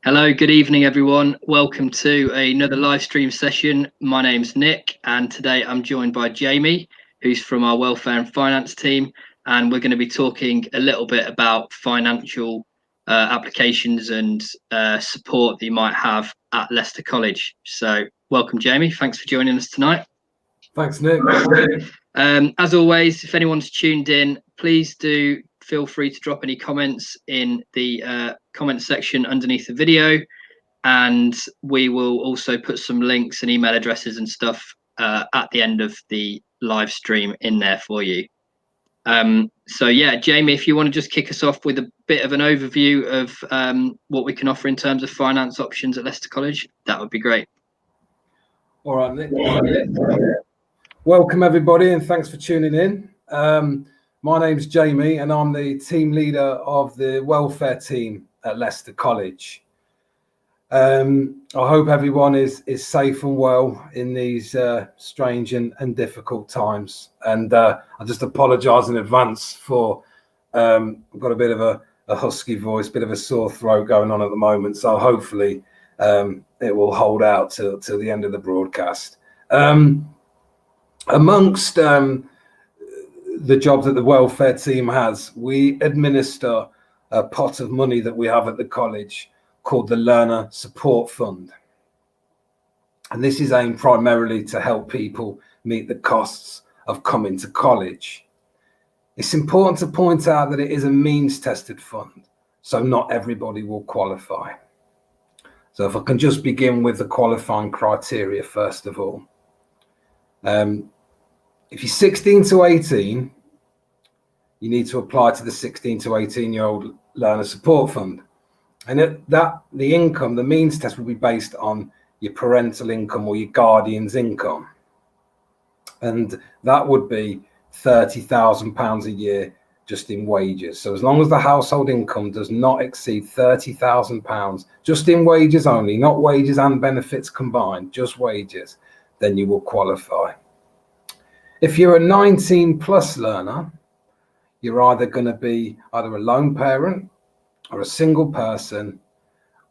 Hello, good evening, everyone. Welcome to another live stream session. My name's Nick, and today I'm joined by Jamie, who's from our welfare and finance team, and we're going to be talking a little bit about financial applications and support that you might have at Leicester College. So, welcome, Jamie. Thanks for joining us tonight. Thanks, Nick. As always, if anyone's tuned in, please do feel free to drop any comments in the comment section underneath the video, and we will also put some links and email addresses and stuff at the end of the live stream in there for you. So yeah, Jamie, if you want to just kick us off with a bit of an overview of what we can offer in terms of finance options at Leicester College, that would be great. All right, Nick. Welcome everybody, and thanks for tuning in. My name's Jamie, and I'm the team leader of the welfare team at Leicester College. I hope everyone is safe and well in these strange and difficult times. And I just apologise in advance for I've got a bit of a husky voice, bit of a sore throat going on at the moment. So hopefully it will hold out till the end of the broadcast. Amongst the job that the welfare team has, we administer a pot of money that we have at the college called the Learner Support Fund. And this is aimed primarily to help people meet the costs of coming to college. It's important to point out that it is a means-tested fund, so not everybody will qualify. So if I can just begin with the qualifying criteria first of all. If you're 16 to 18, you need to apply to the 16 to 18-year-old Learner Support Fund. And the income, the means test, will be based on your parental income or your guardian's income. And that would be £30,000 a year just in wages. So as long as the household income does not exceed £30,000 just in wages only, not wages and benefits combined, just wages, then you will qualify. If you're a 19 plus learner, you're either going to be either a lone parent or a single person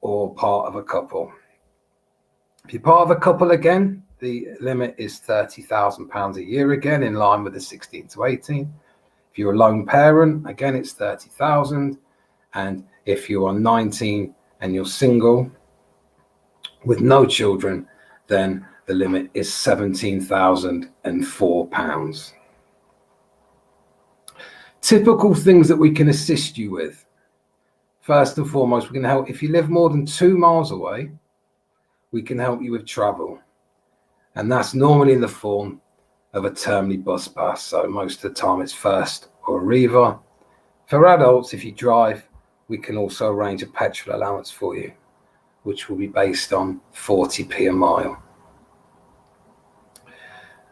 or part of a couple. If you're part of a couple again, the limit is £30,000 a year again, in line with the 16 to 18. If you're a lone parent, again, it's 30,000. And if you are 19 and you're single with no children, then the limit is £17,004. Typical things that we can assist you with. First and foremost, we can help if you live more than 2 miles away, we can help you with travel. And that's normally in the form of a termly bus pass. So most of the time it's First or Arriva. For adults, if you drive, we can also arrange a petrol allowance for you, which will be based on 40p a mile.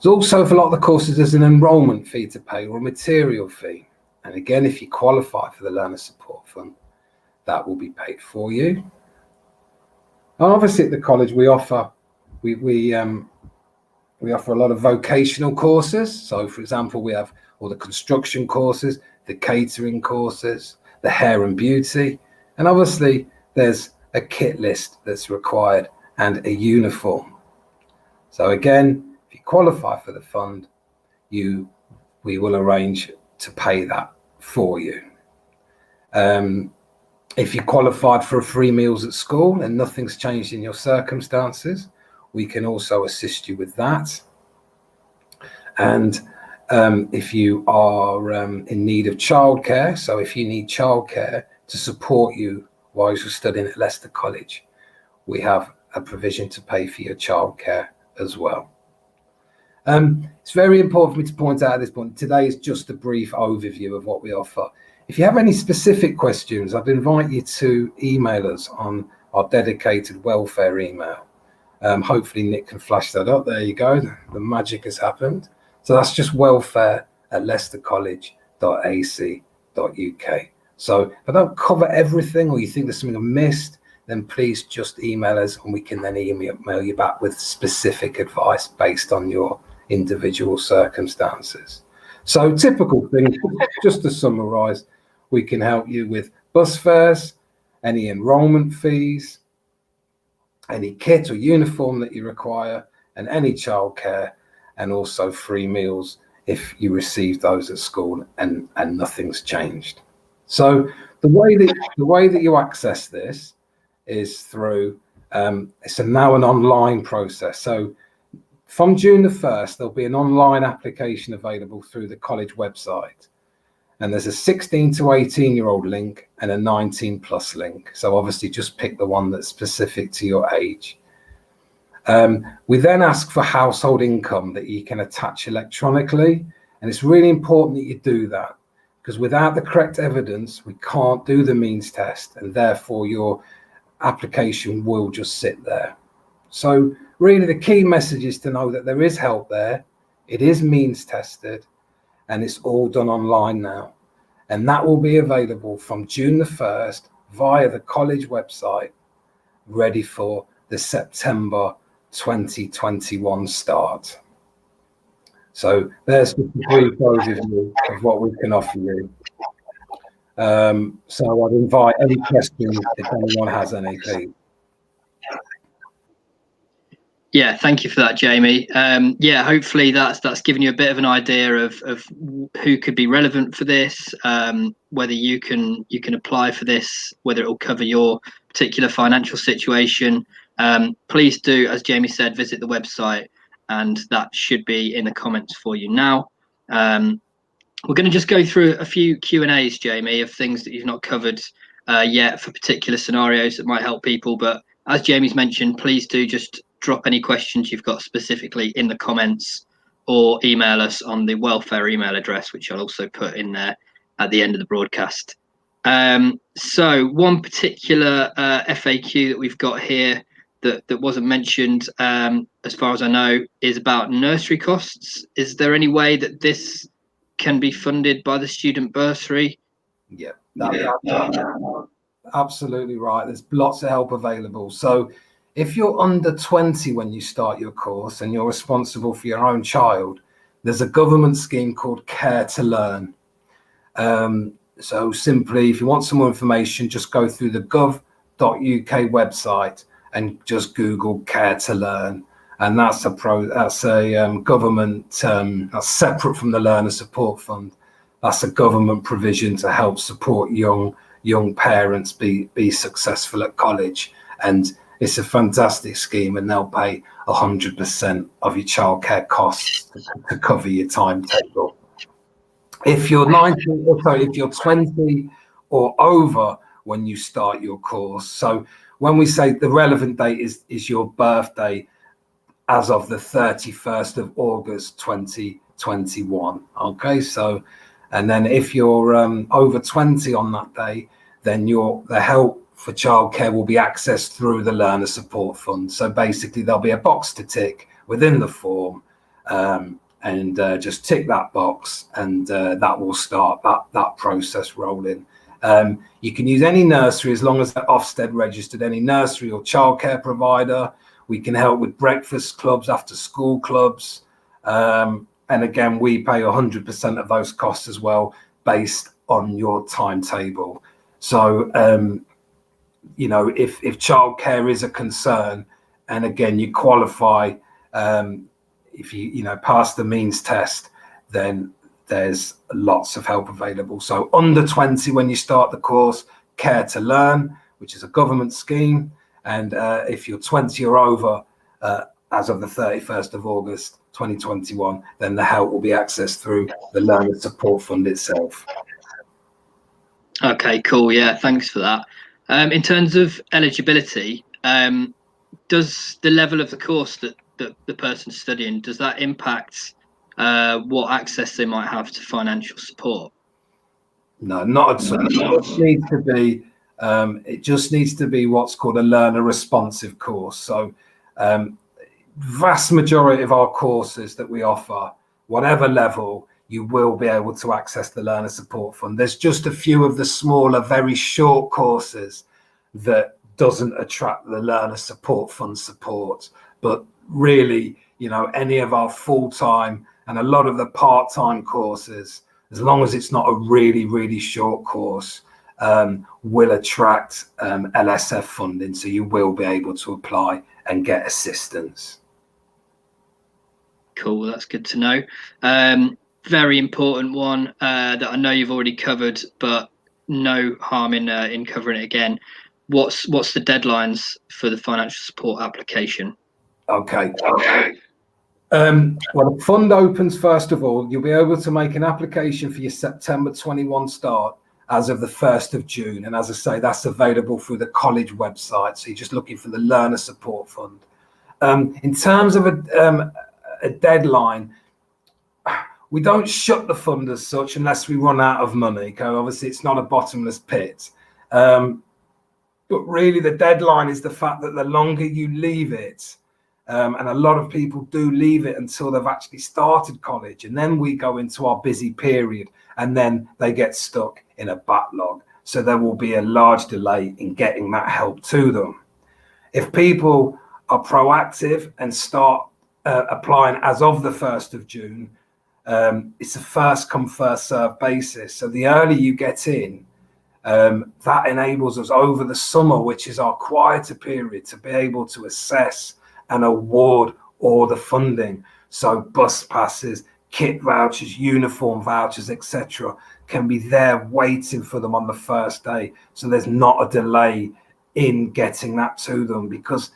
There's also, for a lot of the courses, there's an enrolment fee to pay or a material fee. And again, if you qualify for the Learner Support Fund, that will be paid for you. And obviously at the college, we offer a lot of vocational courses. So for example, we have all the construction courses, the catering courses, the hair and beauty. And obviously there's a kit list that's required and a uniform. So again, if you qualify for the fund, we will arrange to pay that for you. If you qualified for free meals at school and nothing's changed in your circumstances, we can also assist you with that. And if you are in need of childcare, so if you need childcare to support you while you're studying at Leicester College, we have a provision to pay for your childcare as well. It's very important for me to point out at this point, today is just a brief overview of what we offer. If you have any specific questions, I'd invite you to email us on our dedicated welfare email. Hopefully Nick can flash that up. There you go. The magic has happened. So that's just welfare@leicestercollege.ac.uk. So if I don't cover everything or you think there's something I missed, then please just email us and we can then email you back with specific advice based on your individual circumstances. So typical things, just to summarize, we can help you with bus fares, any enrolment fees, any kit or uniform that you require, and any childcare, and also free meals if you receive those at school and nothing's changed. So the way that you access this is through it's now an online process. So from June the 1st, there'll be an online application available through the college website. And there's a 16 to 18-year-old link and a 19 plus link. So obviously just pick the one that's specific to your age. We then ask for household income that you can attach electronically. And it's really important that you do that, because without the correct evidence, we can't do the means test, and therefore your application will just sit there. So really the key message is to know that there is help there. It is means tested, and it's all done online now. And that will be available from June the 1st via the college website, ready for the September 2021 start. So there's just a brief overview of what we can offer you. So I'd invite any questions if anyone has any, please. Yeah, thank you for that, Jamie. Yeah, hopefully that's given you a bit of an idea of who could be relevant for this, whether you can apply for this, whether it will cover your particular financial situation. Please do, as Jamie said, visit the website, and that should be in the comments for you now. We're going to just go through a few Q&As, Jamie, of things that you've not covered yet for particular scenarios that might help people. But as Jamie's mentioned, please do just drop any questions you've got specifically in the comments, or email us on the welfare email address, which I'll also put in there at the end of the broadcast. So one particular FAQ that we've got here that wasn't mentioned, as far as I know, is about nursery costs. Is there any way that this can be funded by the student bursary? Yeah, absolutely right. There's lots of help available. So if you're under 20 when you start your course and you're responsible for your own child, there's a government scheme called Care to Learn. So simply, if you want some more information, just go through the gov.uk website and just Google Care to Learn. And that's a government, that's separate from the Learner Support Fund. That's a government provision to help support young parents be successful at college. And it's a fantastic scheme, and they'll pay 100% of your childcare costs to cover your timetable. If you're 20 or over when you start your course, so when we say the relevant date is your birthday as of the 31st of August 2021. Okay, so, and then if you're over 20 on that day, then the help for childcare will be accessed through the Learner Support Fund. So basically there'll be a box to tick within the form, and just tick that box, and that will start that process rolling. You can use any nursery as long as they're Ofsted registered, any nursery or childcare provider. We can help with breakfast clubs, after school clubs. And again, we pay 100% of those costs as well, based on your timetable. So, if childcare is a concern, and again, you qualify, if you pass the means test, then there's lots of help available. So under 20 when you start the course, Care to Learn, which is a government scheme. And if you're 20 or over, as of the 31st of August 2021, then the help will be accessed through the Learner Support Fund itself. Okay, cool. Yeah, thanks for that. In terms of eligibility, does the level of the course that the person's studying, does that impact what access they might have to financial support? No, not at all. It just needs to be what's called a learner responsive course. So vast majority of our courses that we offer, whatever level, you will be able to access the Learner Support Fund. There's just a few of the smaller, very short courses that doesn't attract the Learner Support Fund support. But really, any of our full-time and a lot of the part-time courses, as long as it's not a really, really short course, will attract LSF funding, so you will be able to apply and get assistance. Cool, that's good to know. Very important one that I know you've already covered, but no harm in covering it again. What's the deadlines for the financial support application? Okay. Well, the fund opens, first of all. You'll be able to make an application for your September 21 start as of the 1st of June. And as I say, that's available through the college website. So you're just looking for the Learner Support Fund. In terms of a deadline, we don't shut the fund as such unless we run out of money. Okay? Obviously, it's not a bottomless pit. But really, the deadline is the fact that the longer you leave it, and a lot of people do leave it until they've actually started college, and then we go into our busy period, and then they get stuck in a backlog. So there will be a large delay in getting that help to them. If people are proactive and start applying as of the 1st of June, it's a first come, first serve basis. So the earlier you get in, that enables us over the summer, which is our quieter period, to be able to assess and award all the funding. So bus passes, kit vouchers, uniform vouchers, etc., can be there waiting for them on the first day. So there's not a delay in getting that to them, because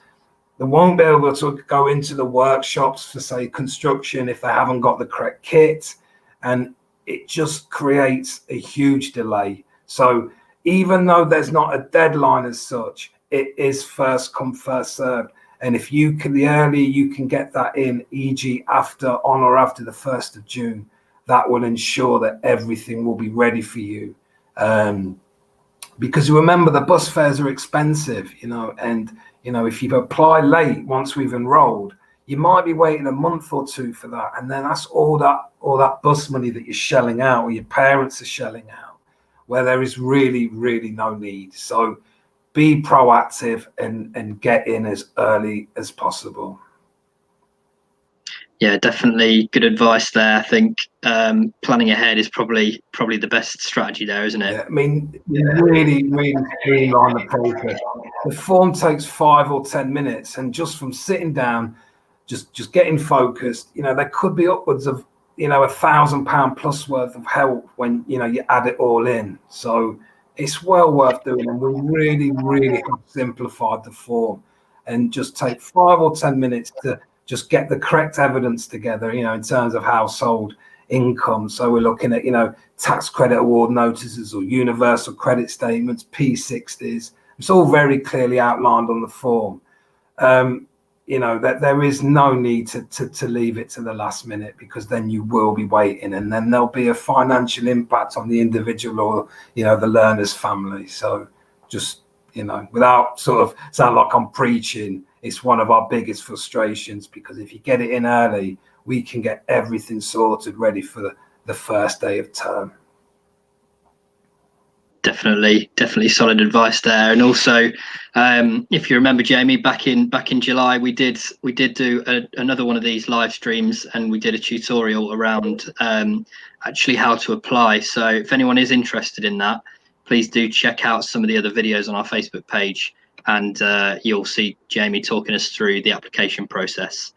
they won't be able to go into the workshops for, say, construction if they haven't got the correct kit, and it just creates a huge delay. So even though there's not a deadline as such, it is first come, first served. And if you can, the earlier you can get that in, e.g. on or after the 1st of June, that will ensure that everything will be ready for you. Because remember, the bus fares are expensive, and, if you apply late, once we've enrolled, you might be waiting a month or two for that. And then that's all that bus money that you're shelling out, or your parents are shelling out, where there is really, really no need. So be proactive and get in as early as possible. Yeah, definitely good advice there. I think planning ahead is probably the best strategy there, isn't it? Yeah, I mean, really, really streamline the process. The form takes 5 or 10 minutes, and just from sitting down, just getting focused, there could be upwards of £1,000 plus worth of help when you add it all in. So it's well worth doing, and we really, really have simplified the form, and just take 5 or 10 minutes to just get the correct evidence together, in terms of household income. So we're looking at, tax credit award notices or universal credit statements, P60s. It's all very clearly outlined on the form. That there is no need to leave it to the last minute, because then you will be waiting, and then there'll be a financial impact on the individual or, the learner's family. So just, without sort of sound like I'm preaching, it's one of our biggest frustrations, because if you get it in early, we can get everything sorted ready for the first day of term. Definitely solid advice there. And also, if you remember, Jamie, back in July, we did do another one of these live streams, and we did a tutorial around actually how to apply. So if anyone is interested in that, please do check out some of the other videos on our Facebook page, and you'll see Jamie talking us through the application process.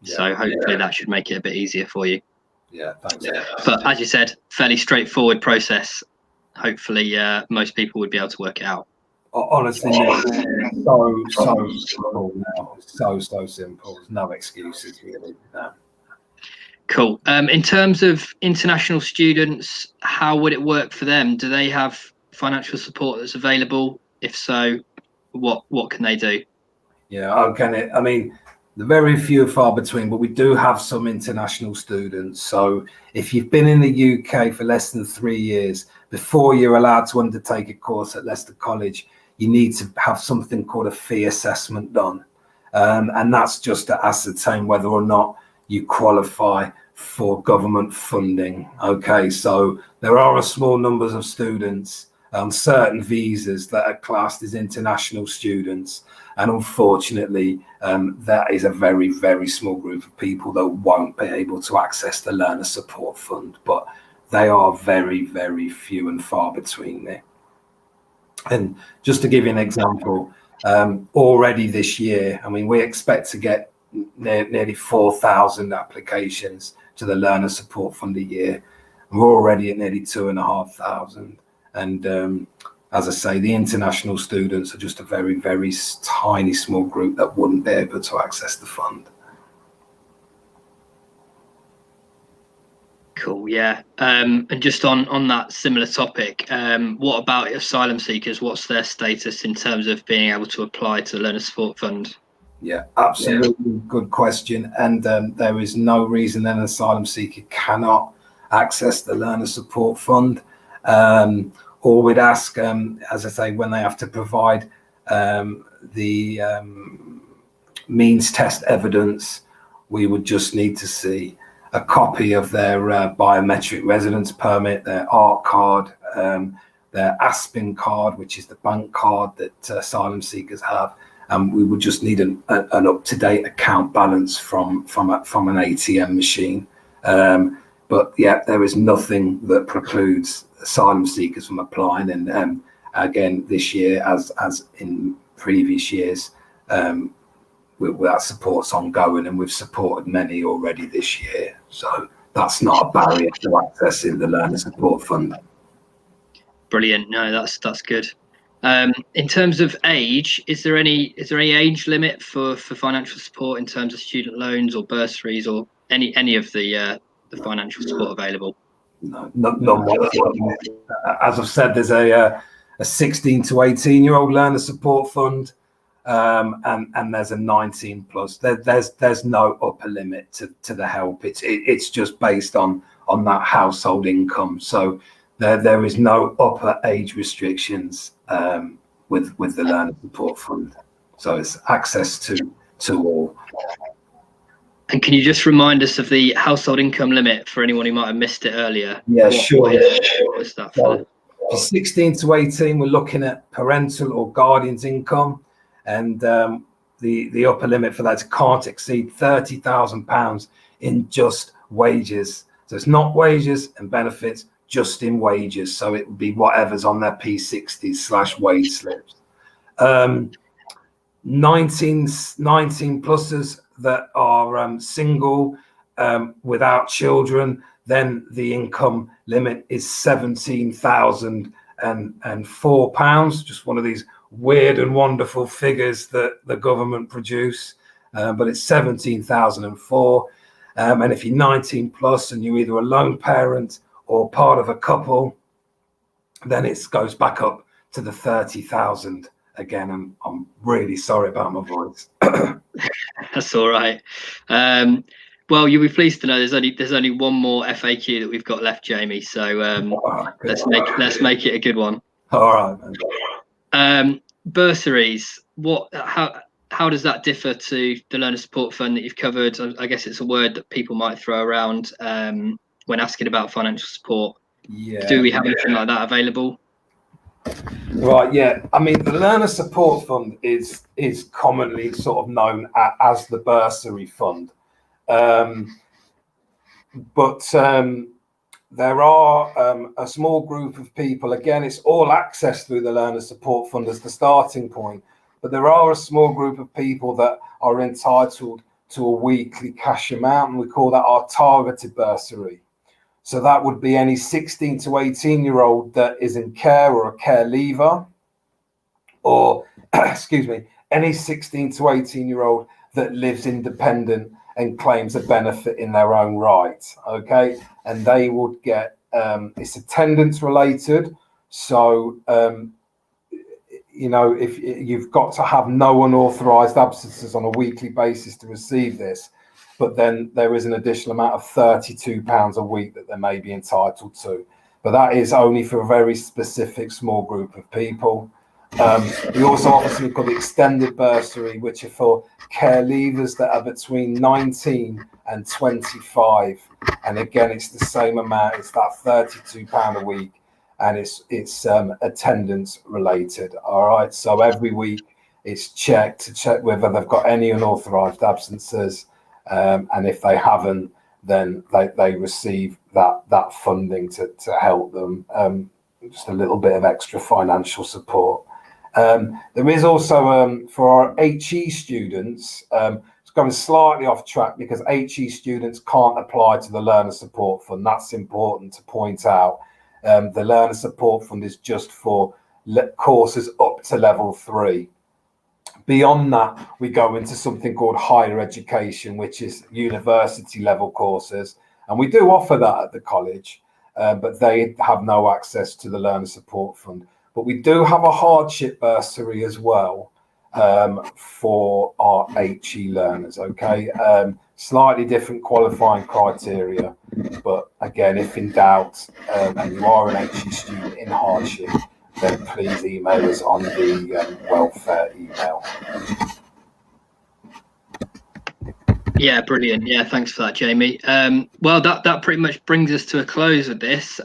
Yeah, so hopefully that should make it a bit easier for you. Yeah, thanks. But as you said, fairly straightforward process. Hopefully most people would be able to work it out. Honestly, so simple now. So simple. There's no excuses really. No. Cool. In terms of international students, how would it work for them? Do they have financial support that's available? If so, what can they do? Yeah, okay. I mean, they're very few and far between, but we do have some international students. So if you've been in the UK for less than 3 years, before you're allowed to undertake a course at Leicester College, you need to have something called a fee assessment done. And that's just to ascertain whether or not you qualify for government funding. Okay, so there are a small numbers of students on certain visas that are classed as international students. And unfortunately, that is a very, very small group of people that won't be able to access the Learner Support Fund. But they are very, very few and far between there. And just to give you an example, already this year, I mean, we expect to get nearly 4,000 applications to the Learner Support Fund a year. We're already at nearly 2,500. And as I say, the international students are just a very, very tiny small group that wouldn't be able to access the fund. Cool, yeah. And just on that similar topic, what about asylum seekers? What's their status in terms of being able to apply to the Learner Support Fund? Yeah, absolutely. Good question. And there is no reason an asylum seeker cannot access the Learner Support Fund. Or we'd ask, as I say, when they have to provide the means test evidence, we would just need to see a copy of their biometric residence permit, their ARC card, their ASPIN card, which is the bank card that asylum seekers have. And we would just need an up-to-date account balance from an ATM machine. But yeah, there is nothing that precludes asylum seekers from applying. And again, this year, as in previous years, that support's ongoing, and we've supported many already this year. So that's not a barrier to accessing the Learner Support Fund. Brilliant. No, that's good. In terms of age, is there any age limit for financial support in terms of student loans or bursaries or any of the financial support available? No, not whatsoever. As I've said, there's a 16 to 18-year-old Learner Support Fund, and there's a 19 plus. There's no upper limit to the help. It's just based on that household income. So there is no upper age restrictions with the Learner Support Fund. So it's access to all. And can you just remind us of the household income limit for anyone who might have missed it earlier? Yeah, sure. What is that for? For 16 to 18, we're looking at parental or guardian's income, and the upper limit for that can't exceed £30,000 in just wages. So it's not wages and benefits, just in wages. So it would be whatever's on their P60s/wage slips. 19 pluses that are single without children, then the income limit is £17,004. Just one of these weird and wonderful figures that the government produce, but it's 17,004. And if you're 19 plus and you're either a lone parent or part of a couple, then it goes back up to the 30,000 again. I'm really sorry about my voice. That's all right. Well, you'll be pleased to know there's only one more FAQ that we've got left, Jamie. So let's make it a good one. All right. Bursaries. How does that differ to the Learner Support Fund that you've covered? I guess it's a word that people might throw around when asking about financial support. Yeah. Do we have anything like that available? Right, yeah. I mean, the Learner Support Fund is commonly sort of known as the bursary fund. But there are a small group of people, again, it's all access through the Learner Support Fund as the starting point, but there are a small group of people that are entitled to a weekly cash amount, and we call that our targeted bursary. So that would be any 16 to 18-year-old that is in care or a care leaver, or, excuse me, any 16 to 18-year-old that lives independent and claims a benefit in their own right, okay? And they would get, it's attendance related. So, you know, if you've got to have no unauthorized absences on a weekly basis to receive this, but then there is an additional amount of £32 a week that they may be entitled to. But that is only for a very specific small group of people. We also offer something called the extended bursary, which are for care leavers that are between 19 and 25. And again, it's the same amount. It's that £32 a week, and it's attendance related. All right. So every week it's checked to check whether they've got any unauthorized absences. And if they haven't, then they receive that funding to help them. just a little bit of extra financial support. There is also for our HE students, it's going slightly off track because HE students can't apply to the Learner Support Fund. That's important to point out. The Learner Support Fund is just for courses up to level 3. Beyond that, we go into something called higher education, which is university level courses. And we do offer that at the college, but they have no access to the Learner Support Fund. But we do have a hardship bursary as well for our HE learners, okay? Slightly different qualifying criteria. But again, if in doubt and you are an HE student in hardship, then please email us on the welfare email. Yeah, brilliant. Yeah, thanks for that, Jamie. Well, that pretty much brings us to a close with this.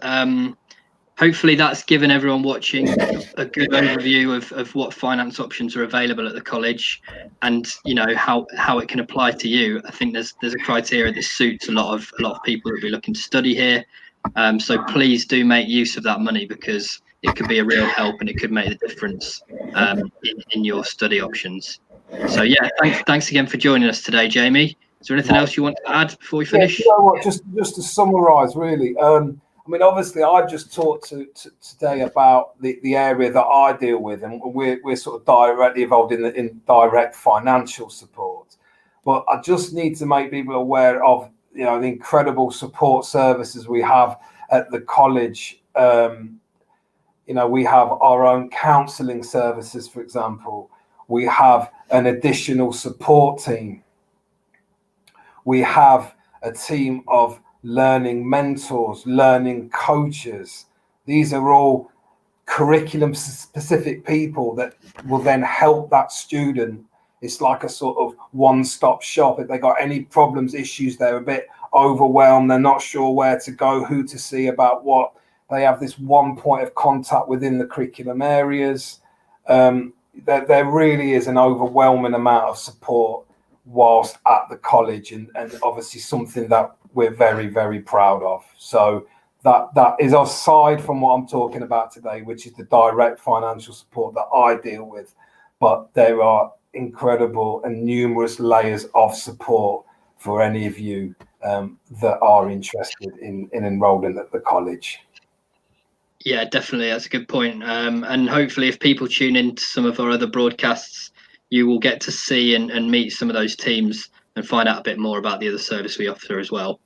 Hopefully that's given everyone watching a good overview of what finance options are available at the college, and you know how it can apply to you. I think there's a criteria that suits a lot of people that be looking to study here. So please do make use of that money, because it could be a real help and it could make the difference in your study options. So yeah, thanks again for joining us today, Jamie. Is there anything else you want to add before we finish? Yeah, you know what, just to summarise, really. I mean, obviously, I've just talked today about the area that I deal with, and we're sort of directly involved in direct financial support. But I just need to make people aware of, you know, the incredible support services we have at the college. You know, we have our own counselling services, for example. We have an additional support team. We have a team of learning mentors, learning coaches. These are all curriculum specific people that will then help that student. It's like a sort of one-stop shop. If they got any problems, issues, they're a bit overwhelmed, they're not sure where to go, who to see about what, they have this one point of contact within the curriculum areas. There really is an overwhelming amount of support whilst at the college, and obviously something that we're very, very proud of. So that is aside from what I'm talking about today, which is the direct financial support that I deal with. But there are incredible and numerous layers of support for any of you that are interested in enrolling at the college. Yeah, definitely. That's a good point. And hopefully if people tune into some of our other broadcasts, you will get to see and meet some of those teams and find out a bit more about the other service we offer as well.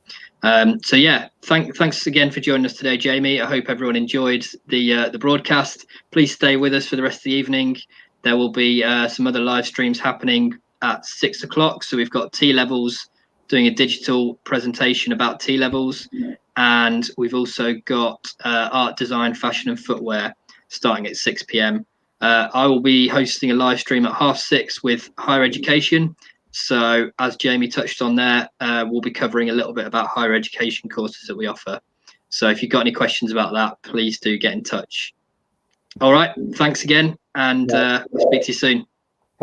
So yeah, thanks again for joining us today, Jamie. I hope everyone enjoyed the broadcast. Please stay with us for the rest of the evening. There will be some other live streams happening at 6 o'clock. So we've got T-levels doing a digital presentation about T-levels. And we've also got art, design, fashion and footwear starting at 6 p.m. I will be hosting a live stream at 6:30 with higher education. So as Jamie touched on there, we'll be covering a little bit about higher education courses that we offer. So if you've got any questions about that, please do get in touch. All right. Thanks again. And we'll speak to you soon.